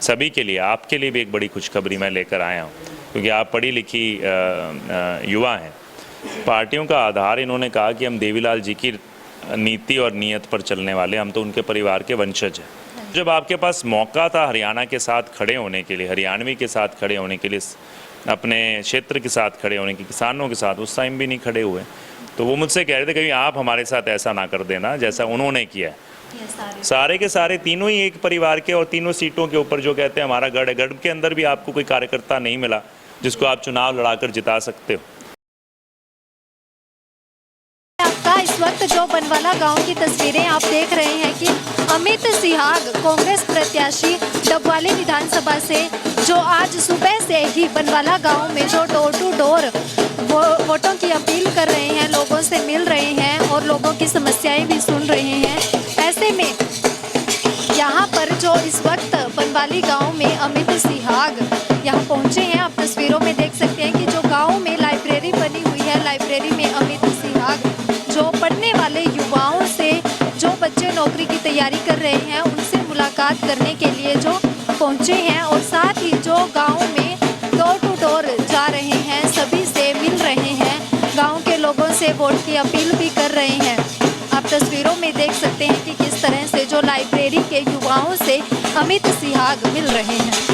सभी के लिए, आपके लिए भी एक बड़ी खुशखबरी मैं लेकर आया हूँ, क्योंकि आप पढ़ी लिखी युवा हैं। पार्टियों का आधार इन्होंने कहा कि हम देवीलाल जी की नीति और नीयत पर चलने वाले, हम तो उनके परिवार के वंशज हैं। जब आपके पास मौका था हरियाणा के साथ खड़े होने के लिए, हरियाणवी के साथ खड़े होने के लिए, अपने क्षेत्र के साथ खड़े होने के, किसानों के साथ, उस टाइम भी नहीं खड़े हुए। तो वो मुझसे कह रहे थे कहीं आप हमारे साथ ऐसा ना कर देना जैसा उन्होंने किया है। सारे के सारे तीनों ही एक परिवार के और तीनों सीटों के ऊपर जो कहते हैं हमारा गढ़ है, गढ़ के अंदर भी आपको कोई कार्यकर्ता नहीं मिला जिसको आप चुनाव लड़ाकर जिता सकते हो। इस वक्त जो बनवाला गांव की तस्वीरें आप देख रहे हैं कि अमित सिहाग कांग्रेस प्रत्याशी डबवाली विधानसभा से जो आज सुबह से ही बनवाला गांव में जो डोर टू डोर वोटों की अपील कर रहे हैं, लोगों से मिल रहे हैं और लोगों की समस्याएं भी सुन रहे हैं। ऐसे में यहाँ पर जो इस वक्त बनवाली गांव में अमित सिहाग यहाँ पहुँचे हैं, आप तस्वीरों में देख सकते हैं कि जो गाँव में लाइब्रेरी बनी हुई है, लाइब्रेरी में अमित सिहाग जो पढ़ने वाले युवाओं से, जो बच्चे नौकरी की तैयारी कर रहे हैं, उनसे मुलाकात करने के लिए जो पहुंचे हैं और साथ ही जो गांव में डोर टू डोर जा रहे हैं, सभी से मिल रहे हैं, गांव के लोगों से वोट की अपील भी कर रहे हैं। आप तस्वीरों में देख सकते हैं कि किस तरह से जो लाइब्रेरी के युवाओं से अमित सिहाग मिल रहे हैं।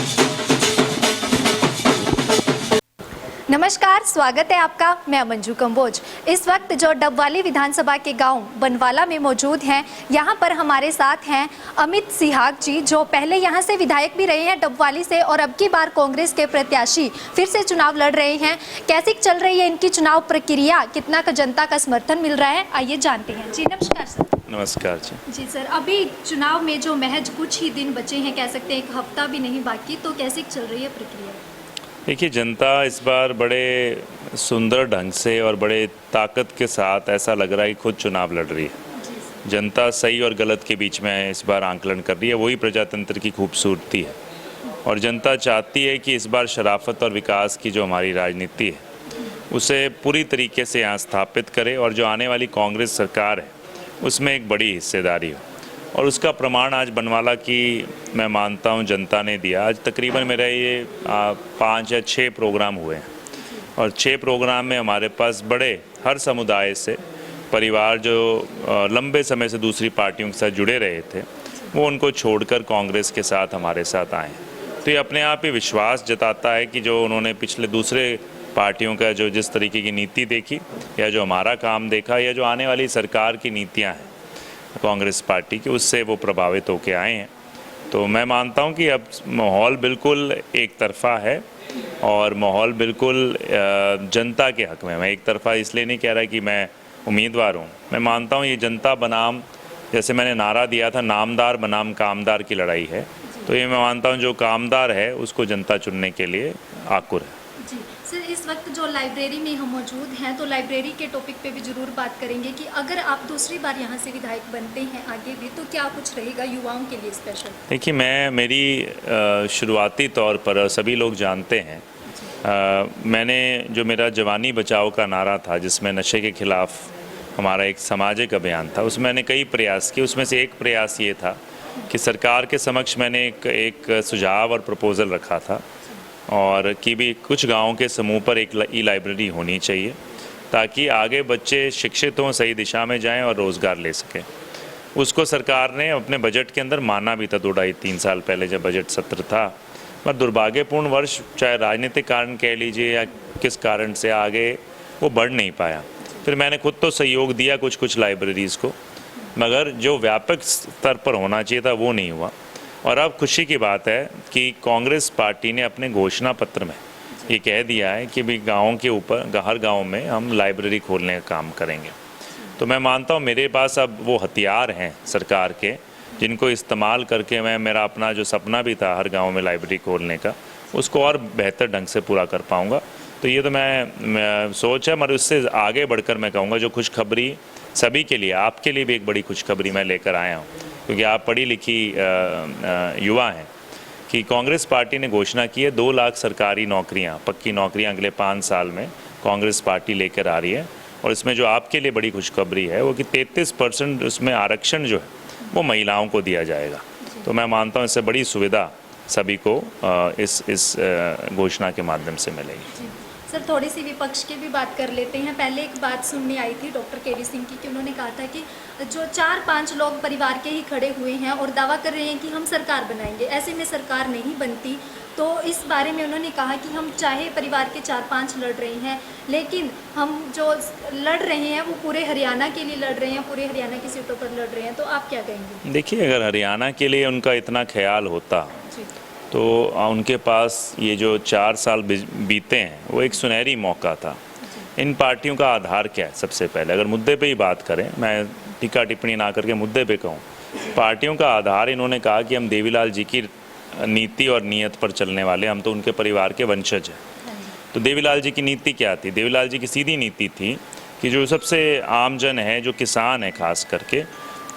नमस्कार, स्वागत है आपका। मैं मंजू कंबोज। इस वक्त जो डबवाली विधानसभा के गांव बनवाला में मौजूद हैं, यहां पर हमारे साथ हैं अमित सिहाग जी, जो पहले यहां से विधायक भी रहे हैं डबवाली से और अब की बार कांग्रेस के प्रत्याशी फिर से चुनाव लड़ रहे हैं। कैसी चल रही है इनकी चुनाव प्रक्रिया, कितना का जनता का समर्थन मिल रहा है, आइए जानते हैं। जी नमस्कार सर। नमस्कार जी सर, अभी चुनाव में जो महज कुछ ही दिन बचे हैं, कह सकते हैं एक हफ्ता भी नहीं बाकी, तो कैसी चल रही है प्रक्रिया? देखिए, जनता इस बार बड़े सुंदर ढंग से और बड़े ताकत के साथ ऐसा लग रहा है कि खुद चुनाव लड़ रही है। जनता सही और गलत के बीच में इस बार आंकलन कर रही है, वही प्रजातंत्र की खूबसूरती है। और जनता चाहती है कि इस बार शराफत और विकास की जो हमारी राजनीति है उसे पूरी तरीके से यहाँ स्थापित करे और जो आने वाली कांग्रेस सरकार है उसमें एक बड़ी हिस्सेदारी हो। और उसका प्रमाण आज बनवाला की मैं मानता हूँ जनता ने दिया। आज तकरीबन मेरे ये 5 या 6 प्रोग्राम हुए हैं और 6 प्रोग्राम में हमारे पास बड़े हर समुदाय से परिवार जो लंबे समय से दूसरी पार्टियों के साथ जुड़े रहे थे, वो उनको छोड़कर कांग्रेस के साथ हमारे साथ आए। तो ये अपने आप ही विश्वास जताता है कि जो उन्होंने पिछले दूसरे पार्टियों का जो जिस तरीके की नीति देखी या जो हमारा काम देखा या जो आने वाली सरकार की नीतियाँ हैं कांग्रेस पार्टी की, उससे वो प्रभावित होकर आए हैं। तो मैं मानता हूं कि अब माहौल बिल्कुल एक तरफा है और माहौल बिल्कुल जनता के हक में। मैं एक तरफा इसलिए नहीं कह रहा कि मैं उम्मीदवार हूं, मैं मानता हूं ये जनता बनाम, जैसे मैंने नारा दिया था, नामदार बनाम कामदार की लड़ाई है। तो ये मैं मानता हूं जो कामदार है उसको जनता चुनने के लिए आकुर है। सर, इस वक्त जो लाइब्रेरी में हम मौजूद हैं, तो लाइब्रेरी के टॉपिक पे भी ज़रूर बात करेंगे कि अगर आप दूसरी बार यहाँ से विधायक बनते हैं आगे भी, तो क्या कुछ रहेगा युवाओं के लिए स्पेशल? देखिए, मेरी शुरुआती तौर पर सभी लोग जानते हैं, मैंने जो मेरा जवानी बचाओ का नारा था जिसमें नशे के खिलाफ हमारा एक सामाजिक अभियान था, उसमें मैंने कई प्रयास किए। उसमें से एक प्रयास ये था कि सरकार के समक्ष मैंने एक सुझाव और प्रपोज़ल रखा था और कि भी कुछ गाँव के समूह पर एक ई लाइब्रेरी होनी चाहिए ताकि आगे बच्चे शिक्षित हों, सही दिशा में जाएं और रोज़गार ले सकें। उसको सरकार ने अपने बजट के अंदर माना भी था 2-3 साल पहले जब बजट सत्र था, पर दुर्भाग्यपूर्ण वर्ष, चाहे राजनीतिक कारण कह लीजिए या किस कारण से, आगे वो बढ़ नहीं पाया। फिर मैंने खुद तो सहयोग दिया कुछ लाइब्रेरीज़ को, मगर जो व्यापक स्तर पर होना चाहिए था वो नहीं हुआ। और अब खुशी की बात है कि कांग्रेस पार्टी ने अपने घोषणा पत्र में ये कह दिया है कि भी गाँव के ऊपर हर गाँव में हम लाइब्रेरी खोलने का काम करेंगे। तो मैं मानता हूँ मेरे पास अब वो हथियार हैं सरकार के जिनको इस्तेमाल करके मेरा अपना जो सपना भी था हर गाँव में लाइब्रेरी खोलने का, उसको और बेहतर ढंग से पूरा कर पाऊँगा। तो ये तो मैं सोच है, मगर उससे आगे बढ़कर मैं कहूँगा जो खुशखबरी सभी के लिए, आपके लिए भी एक बड़ी खुशखबरी मैं लेकर आया हूँ, क्योंकि आप पढ़ी लिखी युवा हैं, कि कांग्रेस पार्टी ने घोषणा की है 2 लाख सरकारी नौकरियां, पक्की नौकरियां अगले 5 साल में कांग्रेस पार्टी लेकर आ रही है। और इसमें जो आपके लिए बड़ी खुशखबरी है वो कि 33% उसमें आरक्षण जो है वो महिलाओं को दिया जाएगा। तो मैं मानता हूँ इससे बड़ी सुविधा सभी को इस घोषणा के माध्यम से मिलेगी। सर, थोड़ी सी विपक्ष की भी बात कर लेते हैं। पहले एक बात सुनने आई थी डॉक्टर केवी सिंह की कि उन्होंने कहा था कि जो 4-5 लोग परिवार के ही खड़े हुए हैं और दावा कर रहे हैं कि हम सरकार बनाएंगे, ऐसे में सरकार नहीं बनती। तो इस बारे में उन्होंने कहा कि हम चाहे परिवार के 4-5 लड़ रहे हैं, लेकिन हम जो लड़ रहे हैं वो पूरे हरियाणा के लिए लड़ रहे हैं, पूरे हरियाणा की सीटों पर लड़ रहे हैं। तो आप क्या कहेंगे? देखिए, अगर हरियाणा के लिए उनका इतना ख्याल होता तो उनके पास ये जो 4 साल बीते हैं वो एक सुनहरी मौका था। इन पार्टियों का आधार क्या है? सबसे पहले अगर मुद्दे पे ही बात करें, मैं टीका टिप्पणी ना करके मुद्दे पे कहूँ, पार्टियों का आधार इन्होंने कहा कि हम देवीलाल जी की नीति और नीयत पर चलने वाले, हम तो उनके परिवार के वंशज हैं। तो देवीलाल जी की नीति क्या थी? देवीलाल जी की सीधी नीति थी कि जो सबसे आमजन है, जो किसान है खास करके,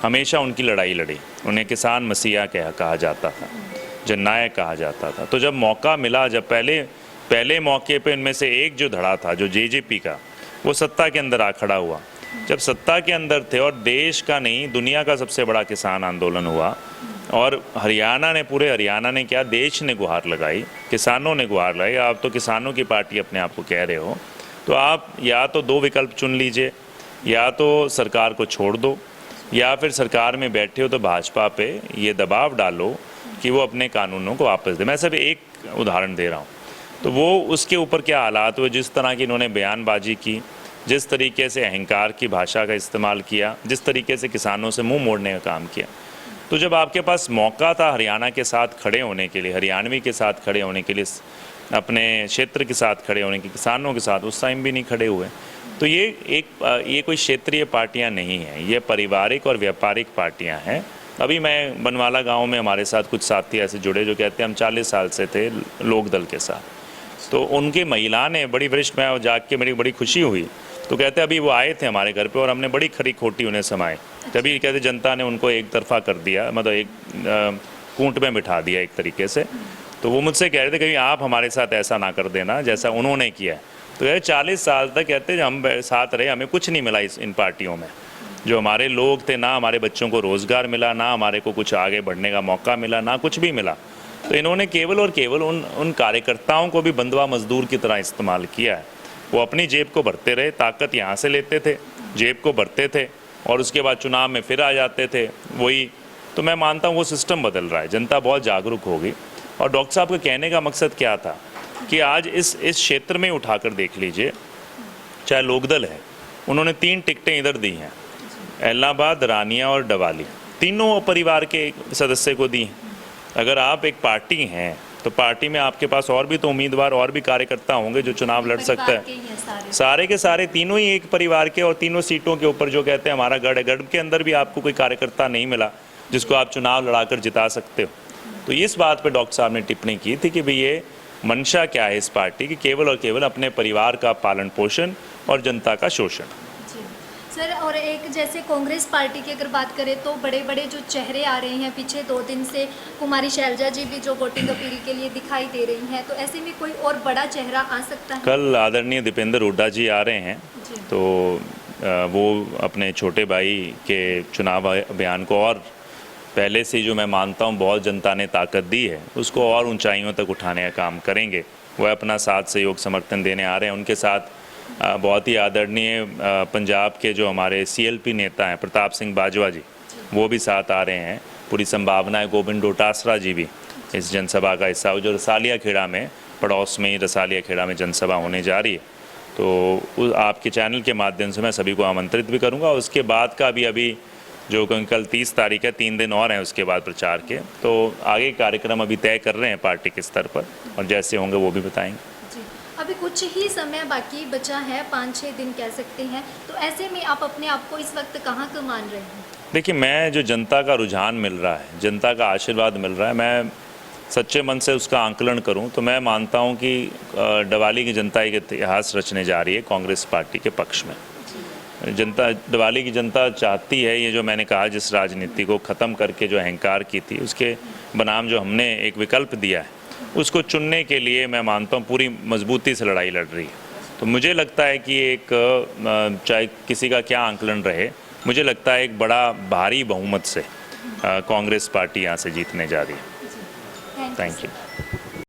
हमेशा उनकी लड़ाई लड़ी। उन्हें किसान मसीहा कहा जाता था, जननायक कहा जाता था। तो जब मौका मिला, जब पहले मौके पे इनमें से एक जो धड़ा था, जो जेजेपी का, वो सत्ता के अंदर आ खड़ा हुआ। जब सत्ता के अंदर थे और देश का नहीं दुनिया का सबसे बड़ा किसान आंदोलन हुआ और हरियाणा ने, पूरे हरियाणा ने क्या, देश ने गुहार लगाई, किसानों ने गुहार लगाई। आप तो किसानों की पार्टी अपने आप को कह रहे हो, तो आप या तो 2 विकल्प चुन लीजिए, या तो सरकार को छोड़ दो, या फिर सरकार में बैठे हो तो भाजपा पे ये दबाव डालो कि वो अपने कानूनों को वापस दे। मैं सिर्फ एक उदाहरण दे रहा हूँ। तो वो उसके ऊपर क्या हालात हुए, जिस तरह की इन्होंने बयानबाजी की, जिस तरीके से अहंकार की भाषा का इस्तेमाल किया, जिस तरीके से किसानों से मुंह मोड़ने का काम किया। तो जब आपके पास मौका था हरियाणा के साथ खड़े होने के लिए, हरियाणवी के साथ खड़े होने के लिए, अपने क्षेत्र के साथ खड़े होने के, किसानों के साथ, उस टाइम भी नहीं खड़े हुए। तो ये कोई क्षेत्रीय पार्टियां नहीं हैं, ये पारिवारिक और व्यापारिक पार्टियां हैं। अभी मैं बनवाला गांव में, हमारे साथ कुछ साथी ऐसे जुड़े जो कहते हैं हम 40 साल से थे लोकदल के साथ। तो उनकी महिला ने बड़ी वरिष्ठ, मैं जाग के मेरी बड़ी खुशी हुई, तो कहते अभी वो आए थे हमारे घर पे और हमने बड़ी खरी खोटी उन्हें समाई। तभी कहते जनता ने उनको एक तरफा कर दिया, मतलब एक कूंट में बिठा दिया एक तरीके से। तो वो मुझसे कह रहे थे कभी आप हमारे साथ ऐसा ना कर देना जैसा उन्होंने किया है। तो कहते 40 साल तक कहते हम साथ रहे, हमें कुछ नहीं मिला इन पार्टियों में। जो हमारे लोग थे, ना हमारे बच्चों को रोज़गार मिला, ना हमारे को कुछ आगे बढ़ने का मौका मिला, ना कुछ भी मिला। तो इन्होंने केवल और केवल उन कार्यकर्ताओं को भी बंधुआ मजदूर की तरह इस्तेमाल किया है। वो अपनी जेब को भरते रहे, ताकत यहाँ से लेते थे, जेब को भरते थे और उसके बाद चुनाव में फिर आ जाते थे वही। तो मैं मानता हूँ वो सिस्टम बदल रहा है, जनता बहुत जागरूक होगी। और डॉक्टर साहब के कहने का मकसद क्या था कि आज इस क्षेत्र में उठाकर देख लीजिए, चाहे लोकदल है, उन्होंने 3 टिकटें इधर दी हैं, इलाहाबाद, रानिया और डवाली, तीनों परिवार के सदस्य को दी। अगर आप एक पार्टी हैं तो पार्टी में आपके पास और भी तो उम्मीदवार और भी कार्यकर्ता होंगे जो चुनाव लड़ सकता है। सारे के सारे तीनों ही एक परिवार के और तीनों सीटों के ऊपर जो कहते हैं हमारा गढ़ है, गढ़ के अंदर भी आपको कोई कार्यकर्ता नहीं मिला जिसको आप चुनाव लड़ाकर जिता सकते हो। तो इस बात पर डॉक्टर साहब ने टिप्पणी की थी कि भाई ये मंशा क्या है इस पार्टी की, केवल और केवल अपने परिवार का पालन पोषण और जनता का शोषण। सर, और एक जैसे कांग्रेस पार्टी की अगर बात करें तो बड़े बड़े जो चेहरे आ रहे हैं, पीछे 2 दिन से कुमारी शैलजा जी भी जो वोटिंग अपील के लिए दिखाई दे रही हैं, तो ऐसे में कोई और बड़ा चेहरा आ सकता है? कल आदरणीय दीपेंद्र हुड्डा जी आ रहे हैं, तो वो अपने छोटे भाई के चुनाव अभियान को और पहले से जो मैं मानता हूँ बहुत जनता ने ताकत दी है, उसको और ऊंचाइयों तक उठाने का काम करेंगे। वह अपना साथ सहयोग समर्थन देने आ रहे हैं। उनके साथ बहुत ही आदरणीय पंजाब के जो हमारे CLP नेता हैं प्रताप सिंह बाजवा जी, वो भी साथ आ रहे हैं। पूरी संभावना है गोविंद डोटासरा जी भी इस जनसभा का हिस्सा हो, जो रसालिया खेड़ा में, पड़ोस में ही रसालिया खेड़ा में जनसभा होने जा रही है। तो आपके चैनल के माध्यम से मैं सभी को आमंत्रित भी करूँगा। उसके बाद का भी अभी जो कल 30 तारीख है, 3 दिन और हैं उसके बाद प्रचार के, तो आगे कार्यक्रम अभी तय कर रहे हैं पार्टी के स्तर पर और जैसे होंगे वो भी बताएंगे। अभी कुछ ही समय बाकी बचा है, 5-6 दिन कह सकते हैं, तो ऐसे में आप अपने आप को इस वक्त कहाँ का मान रहे हैं? देखिए, मैं जो जनता का रुझान मिल रहा है, जनता का आशीर्वाद मिल रहा है, मैं सच्चे मन से उसका आंकलन करूं तो मैं मानता हूं कि डवाली की जनता एक इतिहास रचने जा रही है कांग्रेस पार्टी के पक्ष में। जनता, डवाली की जनता चाहती है, ये जो मैंने कहा जिस राजनीति को ख़त्म करके जो अहंकार की थी उसके बनाम जो हमने एक विकल्प दिया है उसको चुनने के लिए मैं मानता हूँ पूरी मजबूती से लड़ाई लड़ रही है। तो मुझे लगता है कि एक, चाहे किसी का क्या आंकलन रहे, मुझे लगता है एक बड़ा भारी बहुमत से कांग्रेस पार्टी यहाँ से जीतने जा रही है। Thank you.